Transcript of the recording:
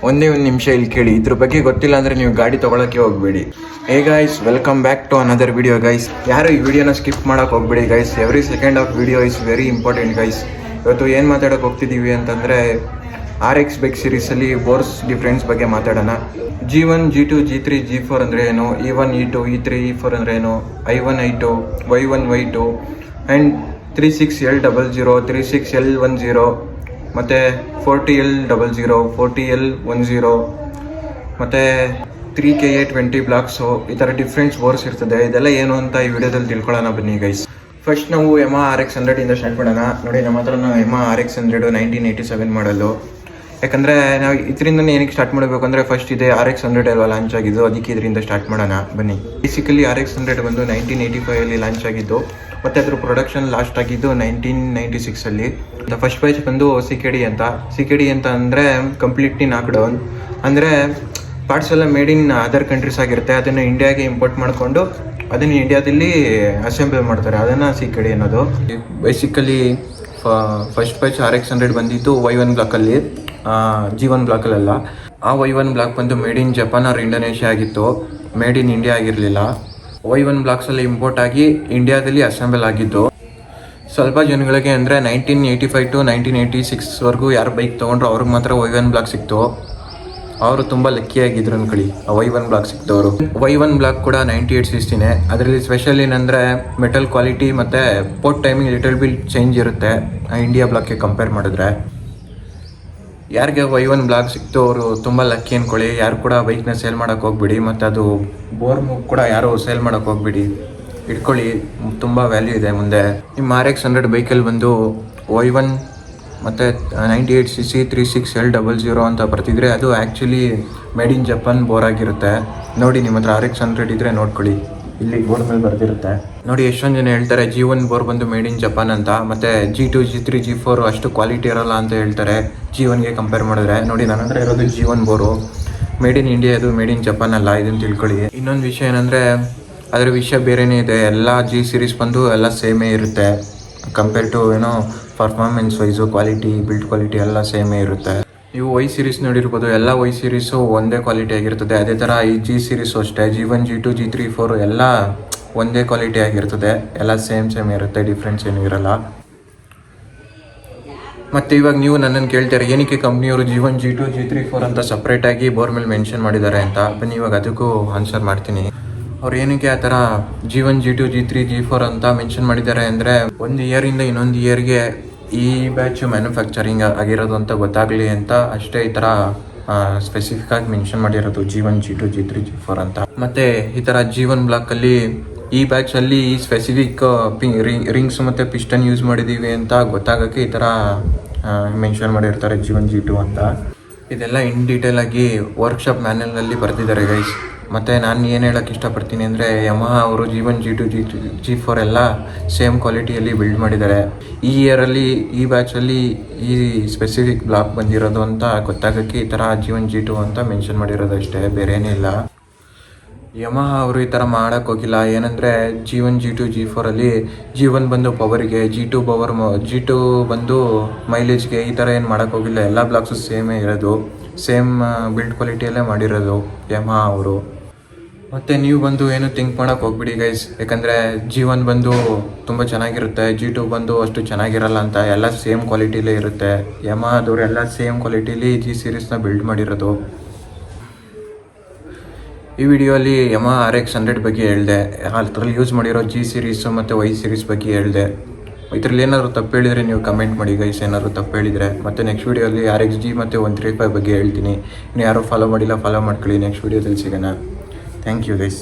ಒಂದೇ ಒಂದು ನಿಮಿಷ ಇಲ್ಲಿ ಕೇಳಿ. ಇದ್ರ ಬಗ್ಗೆ ಗೊತ್ತಿಲ್ಲ ಅಂದರೆ ನೀವು ಗಾಡಿ ತೊಗೊಳಕ್ಕೆ ಹೋಗಬೇಡಿ. Hey guys, welcome back to another video guys. ಯಾರು ಈ ವಿಡಿಯೋನ ಸ್ಕಿಪ್ ಮಾಡೋಕೆ ಹೋಗಬೇಡಿ guys. Every second of video is very important guys. ಇವತ್ತು ಏನು ಮಾತಾಡೋಕೆ ಹೋಗ್ತಿದ್ದೀವಿ ಅಂತಂದರೆ RX ಬೈಕ್ ಸೀರೀಸಲ್ಲಿ ಬೋರ್ಸ್ ಡಿಫ್ರೆನ್ಸ್ ಬಗ್ಗೆ ಮಾತಾಡೋಣ. G1, G2, G3, G4 ಅಂದರೆ ಏನು, E1, E2, E3, E4 ಅಂದರೆ ಏನು, I1, I2, Y1, Y2 and 36L00, 36L10 ಮತ್ತು 40L00, 40L10 ಮತ್ತು 3KA20 ಬ್ಲಾಕ್ಸು, ಈ ಥರ ಡಿಫ್ರೆಂಟ್ ಬೋರ್ಸ್ ಇರ್ತದೆ. ಇದೆಲ್ಲ ಏನು ಅಂತ ಈ ವಿಡಿಯೋದಲ್ಲಿ ತಿಳ್ಕೊಳ್ಳೋಣ ಬನ್ನಿ ಗೈಸ್. ಫಸ್ಟ್ ನಾವು Yamaha RX 100 ಸ್ಟಾರ್ಟ್ ಮಾಡೋಣ. ನೋಡಿ, ನಮ್ಮ ಹತ್ರ Yamaha RX 100 1987 ಮಾಡಲು. ಯಾಕಂದರೆ ನಾವು ಇದರಿಂದನೇ ಏನಕ್ಕೆ ಸ್ಟಾರ್ಟ್ ಮಾಡಬೇಕು ಅಂದರೆ, ಫಸ್ಟ್ ಇದೆ RX 100 ಅಲ್ವಾ ಲಾಂಚ್ ಆಗಿದ್ದು, ಅದಕ್ಕೆ ಇದರಿಂದ ಸ್ಟಾರ್ಟ್ ಮಾಡೋಣ ಬನ್ನಿ. ಬೇಸಿಕಲಿ RX 100 ಬಂದು 1985 ಲಾಂಚ್ ಆಗಿದ್ದು, ಮತ್ತು ಅದ್ರ ಪ್ರೊಡಕ್ಷನ್ ಲಾಸ್ಟ್ ಆಗಿದ್ದು 1996. ಫಸ್ಟ್ ಬ್ಯಾಚ್ ಬಂದು CKD ಅಂತ ಅಂದರೆ ಕಂಪ್ಲೀಟ್ಲಿ ನಾಕ್ ಡೌನ್. ಅಂದರೆ ಪಾರ್ಟ್ಸ್ ಎಲ್ಲ ಮೇಡ್ ಇನ್ ಅದರ್ ಕಂಟ್ರೀಸ್ ಆಗಿರುತ್ತೆ, ಅದನ್ನು ಇಂಡಿಯಾಗೆ ಇಂಪೋರ್ಟ್ ಮಾಡಿಕೊಂಡು ಅದನ್ನು ಇಂಡಿಯಾದಲ್ಲಿ ಅಸೆಂಬಲ್ ಮಾಡ್ತಾರೆ, ಅದನ್ನು CKD ಅನ್ನೋದು. ಬೇಸಿಕಲಿ ಫಸ್ಟ್ ಬ್ಯಾಚ್ RX 100 ಬಂದಿದ್ದು Y1 ಬ್ಲಾಕಲ್ಲಿ, G1 ಬ್ಲಾಕಲ್ಲೆಲ್ಲ. ಆ Y1 ಬ್ಲಾಕ್ ಬಂದು made in Japan or Indonesia ಆಗಿತ್ತು, ಮೇಡ್ ಇನ್ ಇಂಡಿಯಾ ಆಗಿರಲಿಲ್ಲ. Y1 ಬ್ಲಾಕ್ಸಲ್ಲಿ ಇಂಪೋರ್ಟ್ ಆಗಿ ಇಂಡಿಯಾದಲ್ಲಿ ಅಸೆಂಬಲ್ ಆಗಿದ್ದು. ಸ್ವಲ್ಪ ಜನಗಳಿಗೆ ಅಂದರೆ 1985 to 1986ವರೆಗೂ ಯಾರು ಬೈಕ್ ತೊಗೊಂಡ್ರು ಅವ್ರಿಗೆ ಮಾತ್ರ Y1 ಬ್ಲಾಕ್ ಸಿಕ್ತು. ಅವರು ತುಂಬ ಲಕ್ಕಿಯಾಗಿದ್ರು ಅಂದ್ಕೊಳ್ಳಿ, Y1 ಬ್ಲಾಕ್ ಸಿಕ್ತವರು. Y1 ಬ್ಲಾಕ್ ಕೂಡ 98cc. ಅದರಲ್ಲಿ ಸ್ಪೆಷಲ್ ಏನಂದರೆ ಮೆಟಲ್ ಕ್ವಾಲಿಟಿ ಮತ್ತು port timing little bill change ಇರುತ್ತೆ ಇಂಡಿಯಾ ಬ್ಲಾಕ್ಗೆ ಕಂಪೇರ್ ಮಾಡಿದ್ರೆ. ಯಾರಿಗೆ Y1 ಬ್ಲಾಕ್ ಸಿಕ್ತು ಅವರು ತುಂಬ ಲಕ್ಕಿ ಅಂದ್ಕೊಳ್ಳಿ. ಯಾರು ಕೂಡ ಬೈಕ್ನ ಸೇಲ್ ಮಾಡೋಕ್ಕೆ ಹೋಗ್ಬಿಡಿ, ಮತ್ತು ಅದು ಬೋರ್ ಕೂಡ ಯಾರು ಸೇಲ್ ಮಾಡೋಕ್ಕೆ ಹೋಗ್ಬಿಡಿ, ಇಟ್ಕೊಳ್ಳಿ, ತುಂಬ ವ್ಯಾಲ್ಯೂ ಇದೆ ಮುಂದೆ. ನಿಮ್ಮ RX 100 ಬೈಕಲ್ಲಿ ಬಂದು Y1 ಮತ್ತು 98cc 36L00 ಅಂತ ಬರ್ತಿದ್ರೆ ಅದು actually made in Japan bore ಆಗಿರುತ್ತೆ. ನೋಡಿ, ನಿಮ್ಮ ಹತ್ರ RX 100 ಇದ್ದರೆ ನೋಡ್ಕೊಳ್ಳಿ, ಇಲ್ಲಿ ಬೋರ್ಡ್ ಮೇಲೆ ಬರ್ತಿರುತ್ತೆ ನೋಡಿ. ಎಷ್ಟೊಂದು ಜನ ಹೇಳ್ತಾರೆ G1 ಬೋರ್ ಬಂದು ಮೇಡ್ ಇನ್ ಜಪಾನ್ ಅಂತ, ಮತ್ತು G2, G3, G4 ಅಷ್ಟು ಕ್ವಾಲಿಟಿ ಇರೋಲ್ಲ ಅಂತ ಹೇಳ್ತಾರೆ G1ಗೆ ಕಂಪೇರ್ ಮಾಡಿದ್ರೆ. ನೋಡಿ, ನನ್ನ ಹತ್ರ ಇರೋದು G1 bore, made in India, ಅದು ಮೇಡ್ ಇನ್ ಜಪಾನ್ ಅಲ್ಲ, ಇದನ್ನು ತಿಳ್ಕೊಳ್ಳಿ. ಇನ್ನೊಂದು ವಿಷಯ ಏನಂದರೆ ಅದರ ವಿಷಯ ಬೇರೆಯೇ ಇದೆ. ಎಲ್ಲ G ಸೀರೀಸ್ ಬಂದು ಎಲ್ಲ ಸೇಮೇ ಇರುತ್ತೆ ಕಂಪೇರ್ ಟು ಏನೋ performance wise, quality, build quality ಎಲ್ಲ ಸೇಮೇ ಇರುತ್ತೆ. ನೀವು Y ಸೀರೀಸ್ ನೋಡಿರ್ಬೋದು, ಎಲ್ಲ Y ಸೀರೀಸು ಒಂದೇ ಕ್ವಾಲಿಟಿ ಆಗಿರ್ತದೆ. ಅದೇ ಥರ ಈ G ಸೀರೀಸು ಅಷ್ಟೇ, G1, G2, G3, G4 ಎಲ್ಲ ಒಂದೇ ಕ್ವಾಲಿಟಿ ಆಗಿರ್ತದೆ, ಎಲ್ಲ ಸೇಮ್ ಇರುತ್ತೆ, ಡಿಫ್ರೆನ್ಸ್ ಏನೂ ಇರಲ್ಲ. ಮತ್ತು ಇವಾಗ ನೀವು ನನ್ನನ್ನು ಕೇಳ್ತಾರೆ ಏನಕ್ಕೆ ಕಂಪ್ನಿಯವರು G1, G2, G3, G4 ಅಂತ ಸಪ್ರೇಟಾಗಿ ಬೋರ್ ಮೇಲೆ ಮೆನ್ಷನ್ ಮಾಡಿದ್ದಾರೆ ಅಂತ. ಬನ್ನಿ ಇವಾಗ ಅದಕ್ಕೂ ಆನ್ಸರ್ ಮಾಡ್ತೀನಿ. ಅವ್ರು ಏನಕ್ಕೆ ಆ ಥರ G1, G2, G3, G4 ಅಂತ ಮೆನ್ಷನ್ ಮಾಡಿದ್ದಾರೆ ಅಂದರೆ, ಒಂದು ಇಯರಿಂದ ಇನ್ನೊಂದು ಇಯರ್ಗೆ ಈ ಬ್ಯಾಚು ಮ್ಯಾನುಫ್ಯಾಕ್ಚರಿಂಗ್ ಆಗಿರೋದು ಅಂತ ಗೊತ್ತಾಗಲಿ ಅಂತ ಅಷ್ಟೇ ಈ ಥರ ಸ್ಪೆಸಿಫಿಕ್ಕಾಗಿ ಮೆನ್ಷನ್ ಮಾಡಿರೋದು G1, G2, G3, G4 ಅಂತ. ಮತ್ತು ಈ ಥರ G1 ಬ್ಲಾಕಲ್ಲಿ ಈ ಬ್ಯಾಚಲ್ಲಿ ಈ ಸ್ಪೆಸಿಫಿಕ್ ರಿಂಗ್ಸ್ ಮತ್ತು ಪಿಸ್ಟನ್ ಯೂಸ್ ಮಾಡಿದ್ದೀವಿ ಅಂತ ಗೊತ್ತಾಗೋಕ್ಕೆ ಈ ಥರ ಮೆನ್ಷನ್ ಮಾಡಿರ್ತಾರೆ G1, G2 ಅಂತ. ಇದೆಲ್ಲ ಇನ್ ಡೀಟೇಲ್ ಆಗಿ ವರ್ಕ್ಶಾಪ್ ಮ್ಯಾನ್ಯಲ್ನಲ್ಲಿ ಬರ್ತಿದ್ದಾರೆ ಗೈಸ್. ಮತ್ತು ನಾನು ಏನು ಹೇಳೋಕ್ಕೆ ಇಷ್ಟಪಡ್ತೀನಿ ಅಂದರೆ, Yamaha ಅವರು G1, G2, G4 ಎಲ್ಲ ಸೇಮ್ ಕ್ವಾಲಿಟಿಯಲ್ಲಿ ಬಿಲ್ಡ್ ಮಾಡಿದ್ದಾರೆ. ಈ ಇಯರಲ್ಲಿ ಈ ಬ್ಯಾಚಲ್ಲಿ ಈ ಸ್ಪೆಸಿಫಿಕ್ ಬ್ಲಾಕ್ ಬಂದಿರೋದು ಅಂತ ಗೊತ್ತಾಗೋಕ್ಕೆ ಈ ಥರ G1, G2 ಅಂತ ಮೆನ್ಷನ್ ಮಾಡಿರೋದು ಅಷ್ಟೇ, ಬೇರೆ ಏನಿಲ್ಲ. Yamaha ಅವರು ಈ ಥರ ಮಾಡೋಕ್ಕೆ ಹೋಗಿಲ್ಲ. ಏನಂದರೆ G1, G2, G4ಅಲ್ಲಿ G1 ಬಂದು ಪವರಿಗೆ, G2 ಬಂದು ಮೈಲೇಜ್ಗೆ, ಈ ಥರ ಏನು ಮಾಡೋಕ್ಕೆ ಹೋಗಿಲ್ಲ. ಎಲ್ಲ ಬ್ಲಾಕ್ಸು ಸೇಮೇ ಇರೋದು, ಸೇಮ್ ಬಿಲ್ಡ್ ಕ್ವಾಲಿಟಿಯಲ್ಲೇ ಮಾಡಿರೋದು Yamaha ಅವರು. ಮತ್ತು ನೀವು ಬಂದು ಏನು ಥಿಂಕ್ ಮಾಡೋಕ್ಕೆ ಹೋಗ್ಬಿಡಿ ಗೈಸ್, ಯಾಕಂದರೆ G1 ಬಂದು ತುಂಬ ಚೆನ್ನಾಗಿರುತ್ತೆ, G2 ಬಂದು ಅಷ್ಟು ಚೆನ್ನಾಗಿರಲ್ಲ ಅಂತ. ಎಲ್ಲ ಸೇಮ್ ಕ್ವಾಲಿಟಿಲೇ ಇರುತ್ತೆ. Yamahaದವರು ಎಲ್ಲ ಸೇಮ್ ಕ್ವಾಲಿಟಿಲಿ G ಸೀರೀಸ್ನ ಬಿಲ್ಡ್ ಮಾಡಿರೋದು. ಈ ವಿಡಿಯೋಲಿ Yamaha RX 100 ಬಗ್ಗೆ ಹೇಳಿದೆ, ಅದರಲ್ಲಿ ಯೂಸ್ ಮಾಡಿರೋ G ಸೀರೀಸು ಮತ್ತು Y ಸೀರೀಸ್ ಬಗ್ಗೆ ಹೇಳಿದೆ. ಇದರಲ್ಲಿ ಏನಾದರೂ ತಪ್ಪು ಹೇಳಿದರೆ ನೀವು ಕಮೆಂಟ್ ಮಾಡಿ ಗೈಸ್, ಏನಾದರೂ ತಪ್ಪು ಹೇಳಿದರೆ. ಮತ್ತು ನೆಕ್ಸ್ಟ್ ವೀಡಿಯೋಲಿ RXG ಮತ್ತು 135 ಬಗ್ಗೆ ಹೇಳ್ತೀನಿ. ಇನ್ನು ಯಾರು ಫಾಲೋ ಮಾಡಿಲ್ಲ, ಫಾಲೋ ಮಾಡ್ಕೊಳ್ಳಿ. ನೆಕ್ಸ್ಟ್ ವೀಡಿಯೋದಲ್ಲಿ ಸಿಗೋಣ. Thank you guys.